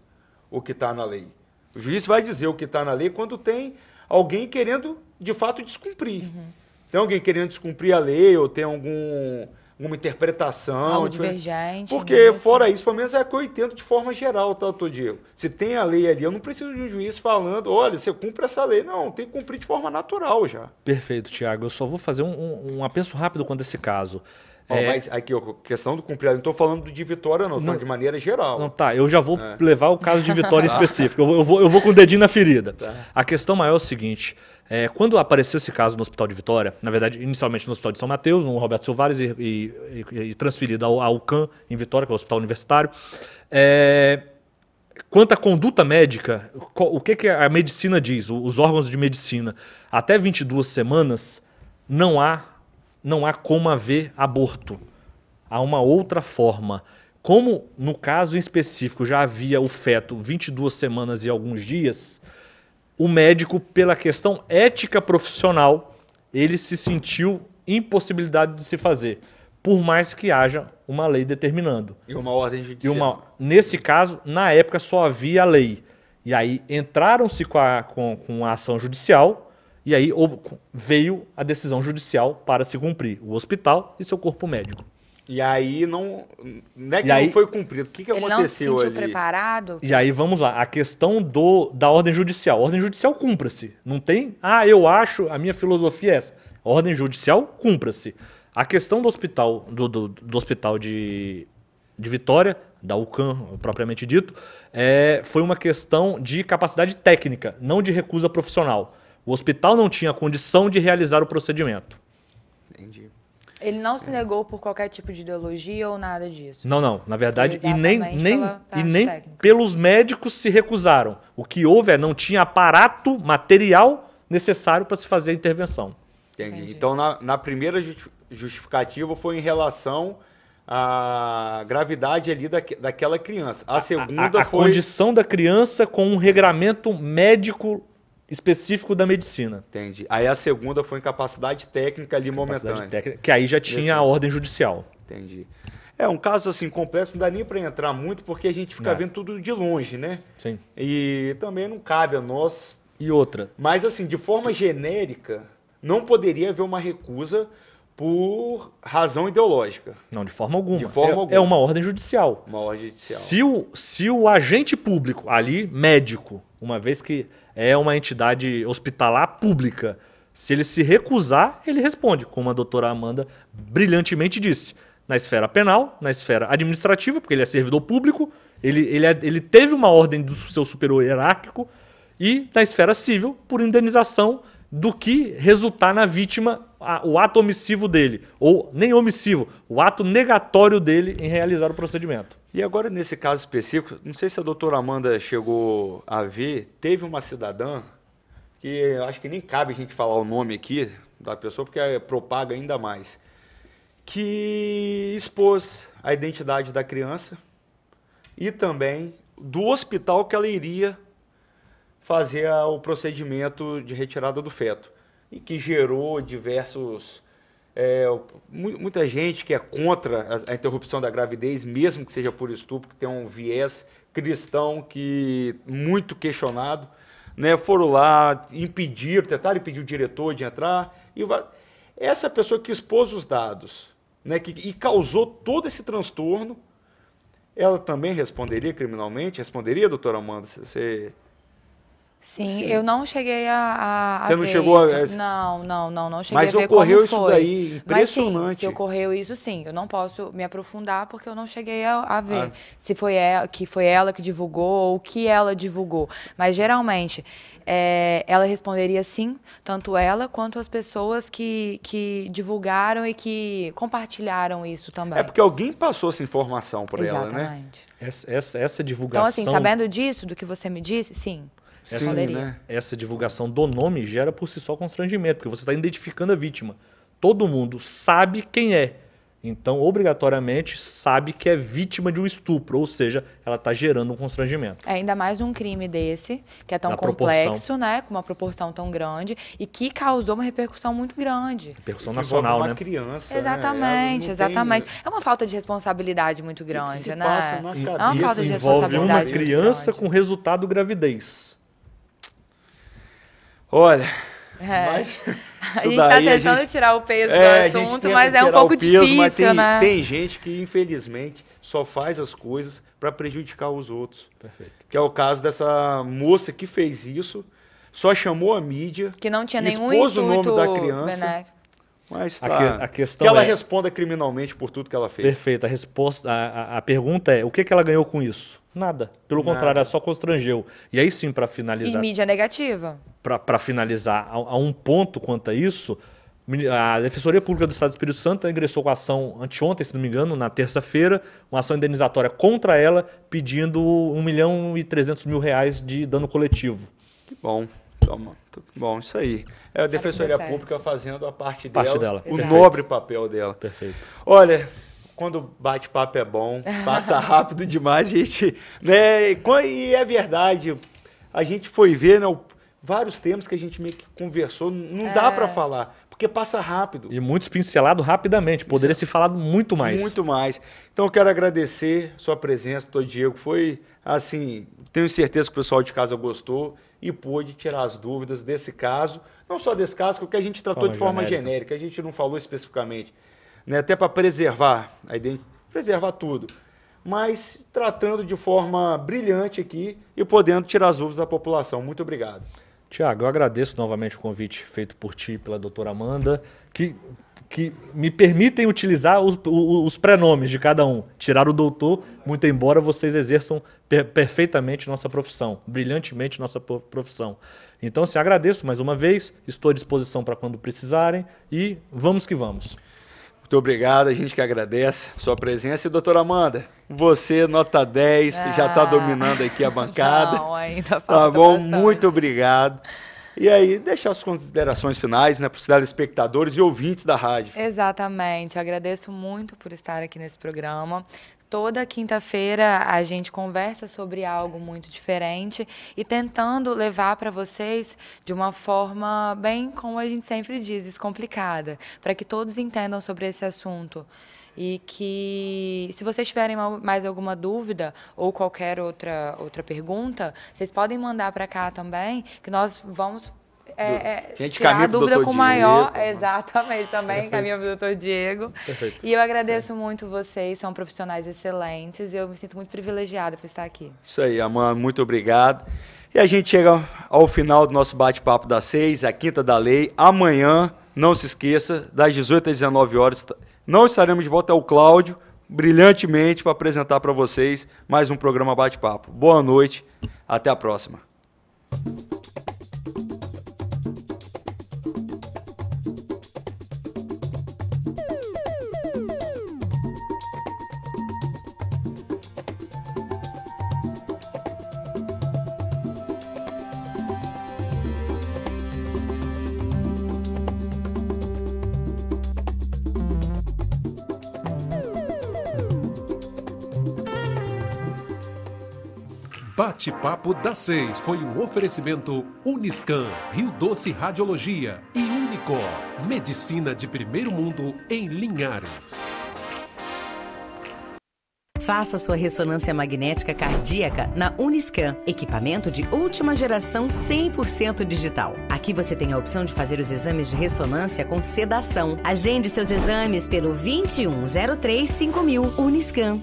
o que está na lei. O juiz vai dizer o que está na lei quando tem alguém querendo, de fato, descumprir. Tem alguém querendo descumprir a lei ou tem alguma interpretação. Algo divergente. Porque, fora isso, pelo menos é o que eu entendo de forma geral, tá, doutor Diego? Se tem a lei ali, eu não preciso de um juiz falando, olha, você cumpre essa lei. Não, tem que cumprir de forma natural já. Perfeito, Tiago. Eu só vou fazer um apenso rápido quanto a esse caso. Mas aqui, questão do cumprir a lei, não estou falando de Vitória, não, estou falando de maneira geral. Não, tá, eu já vou levar o caso de Vitória em específico. Eu vou com o dedinho na ferida. Tá. A questão maior é o seguinte, quando apareceu esse caso no Hospital de Vitória, na verdade, inicialmente no Hospital de São Mateus, no Roberto Silvares, e transferido ao UCAM, em Vitória, que é o Hospital Universitário, quanto à conduta médica, o que a medicina diz, os órgãos de medicina, até 22 semanas, não há como haver aborto. Há uma outra forma. Como, no caso em específico, já havia o feto 22 semanas e alguns dias, o médico, pela questão ética profissional, ele se sentiu impossibilidade de se fazer, por mais que haja uma lei determinando. E uma ordem judicial. Nesse caso, na época, só havia a lei. E aí entraram-se com a ação judicial, e aí veio a decisão judicial para se cumprir, o hospital e seu corpo médico. E aí não é que não foi cumprido. O que aconteceu ali? Ele não se sentiu preparado? E aí vamos lá, a questão da ordem judicial. A ordem judicial cumpra-se. Não tem, eu acho, a minha filosofia é essa. A ordem judicial cumpra-se. A questão do hospital, do hospital de Vitória, da UCAM propriamente dito, foi uma questão de capacidade técnica, não de recusa profissional. O hospital não tinha condição de realizar o procedimento. Entendi. Ele não se negou por qualquer tipo de ideologia ou nada disso? Não. Na verdade, e nem pelos médicos se recusaram. O que houve não tinha aparato material necessário para se fazer a intervenção. Entendi. Então, na primeira justificativa foi em relação à gravidade ali daquela criança. A segunda foi... A condição da criança com um regramento médico específico da medicina. Entendi. Aí a segunda foi incapacidade técnica ali momentânea. Que aí já tinha a ordem judicial. Entendi. É um caso assim complexo, não dá nem para entrar muito, porque a gente fica vendo tudo de longe, né? Sim. E também não cabe a nós. E outra. Mas assim, de forma genérica, não poderia haver uma recusa por razão ideológica. Não, de forma alguma. De forma alguma. É uma ordem judicial. Uma ordem judicial. Se o agente público, ali, médico, uma vez que é uma entidade hospitalar pública, se ele se recusar, ele responde, como a doutora Amanda brilhantemente disse. Na esfera penal, na esfera administrativa, porque ele é servidor público, ele teve uma ordem do seu superior hierárquico, e na esfera civil, por indenização do que resultar na vítima o ato omissivo dele, ou nem omissivo, o ato negatório dele em realizar o procedimento. E agora, nesse caso específico, não sei se a doutora Amanda chegou a ver, teve uma cidadã, que eu acho que nem cabe a gente falar o nome aqui da pessoa, porque propaga ainda mais, que expôs a identidade da criança e também do hospital que ela iria fazer o procedimento de retirada do feto. E que gerou diversos... muita gente que é contra a interrupção da gravidez, mesmo que seja por estupro, que tem um viés cristão que muito questionado, né? Foram lá, tentaram impedir o diretor de entrar. Essa pessoa que expôs os dados, né, e causou todo esse transtorno, ela também responderia criminalmente? Responderia, doutora Amanda? Sim, eu não cheguei a Você não ver chegou isso. Não cheguei a ver como foi. Mas ocorreu isso daí, impressionante. Mas sim, se ocorreu isso, sim. Eu não posso me aprofundar porque eu não cheguei a ver se foi ela que divulgou ou o que ela divulgou. Mas, geralmente, ela responderia sim, tanto ela quanto as pessoas que divulgaram e que compartilharam isso também. É porque alguém passou essa informação para ela, né? Exatamente. Essa divulgação... Então, assim, sabendo disso, do que você me disse, sim. Essa divulgação do nome gera por si só constrangimento, porque você está identificando a vítima. Todo mundo sabe quem é. Então, obrigatoriamente, sabe que é vítima de um estupro, ou seja, ela está gerando um constrangimento. Ainda mais um crime desse, que é tão Na complexo, proporção. né? Com uma proporção tão grande e que causou uma repercussão muito grande. Repercussão Que nacional, envolve né? uma criança, Exatamente, né? exatamente. É uma falta de responsabilidade muito grande, se né? passa na É uma cabeça. falta de Isso envolve uma responsabilidade muito criança grande. com resultado gravidez. Olha, É. mas A isso gente tá daí tentando tirar o peso a do gente assunto, tenta mas é um tirar pouco o peso, difícil, mas né? tem gente que, infelizmente, só faz as coisas para prejudicar os outros. Perfeito. Que é o caso dessa moça que fez isso, só chamou a mídia, Que não tinha nenhum expôs o nome intuito da criança, benéfico. mas A questão que ela é- responda criminalmente por tudo que ela fez. Perfeito. A resposta, a pergunta é: o que ela ganhou com isso? Nada. Pelo Nada. contrário, ela só constrangeu. E aí sim, para E finalizar, mídia negativa. para finalizar a um ponto quanto a isso, a Defensoria Pública do Estado do Espírito Santo ingressou com a ação anteontem, se não me engano, na terça-feira, uma ação indenizatória contra ela, pedindo R$1.300.000 de dano coletivo. Que bom. Toma. Bom, isso aí. É a Defensoria certo. Pública fazendo a parte Parte dela, dela. o Exato. nobre papel dela. Perfeito. Olha, quando bate-papo é bom, passa rápido demais, gente. Né? E é verdade, a gente foi ver, né, vários temas que a gente meio que conversou, não dá para falar, porque passa rápido. E muitos pincelados rapidamente. Poderia se falar muito mais. Muito mais. Então eu quero agradecer sua presença, doutor Diego. Foi assim, tenho certeza que o pessoal de casa gostou e pôde tirar as dúvidas desse caso. Não só desse caso, porque a gente tratou de forma genérica, a gente não falou especificamente. Né? Até para preservar preservar tudo. Mas tratando de forma brilhante aqui e podendo tirar as dúvidas da população. Muito obrigado. Tiago, eu agradeço novamente o convite feito por ti e pela doutora Amanda, que me permitem utilizar os prenomes de cada um. Tirar o doutor, muito embora vocês exerçam perfeitamente nossa profissão, brilhantemente nossa profissão. Então, assim, agradeço mais uma vez, estou à disposição para quando precisarem e vamos que vamos. Muito obrigado, a gente que agradece a sua presença. E, doutora Amanda, você, nota 10, já está dominando aqui a bancada. Não, ainda falta Tá bom, bastante. muito obrigado. E aí, deixar as considerações finais, né, para os telespectadores e ouvintes da rádio. Exatamente. Agradeço muito por estar aqui nesse programa. Toda quinta-feira a gente conversa sobre algo muito diferente e tentando levar para vocês de uma forma bem, como a gente sempre diz, descomplicada, para que todos entendam sobre esse assunto. E que, se vocês tiverem mais alguma dúvida ou qualquer outra pergunta, vocês podem mandar para cá também, que nós vamos Gente, tirar a caminho pro dúvida Dr. com o maior. Diego. Exatamente, também caminho para o doutor Diego. Perfeito. E eu agradeço muito vocês, são profissionais excelentes e eu me sinto muito privilegiada por estar aqui. Isso aí, Amanda, muito obrigado. E a gente chega ao final do nosso bate-papo das 6, a Quinta da Lei. Amanhã, não se esqueça, das 18 às 19 horas, não estaremos de volta, é o Cláudio, brilhantemente, para apresentar para vocês mais um programa Bate-Papo. Boa noite, até a próxima. Bate-Papo das 6 foi um oferecimento Uniscan, Rio Doce Radiologia e Unicor, Medicina de Primeiro Mundo em Linhares. Faça sua ressonância magnética cardíaca na Uniscan, equipamento de última geração 100% digital. Aqui você tem a opção de fazer os exames de ressonância com sedação. Agende seus exames pelo 2103 5000 Uniscan.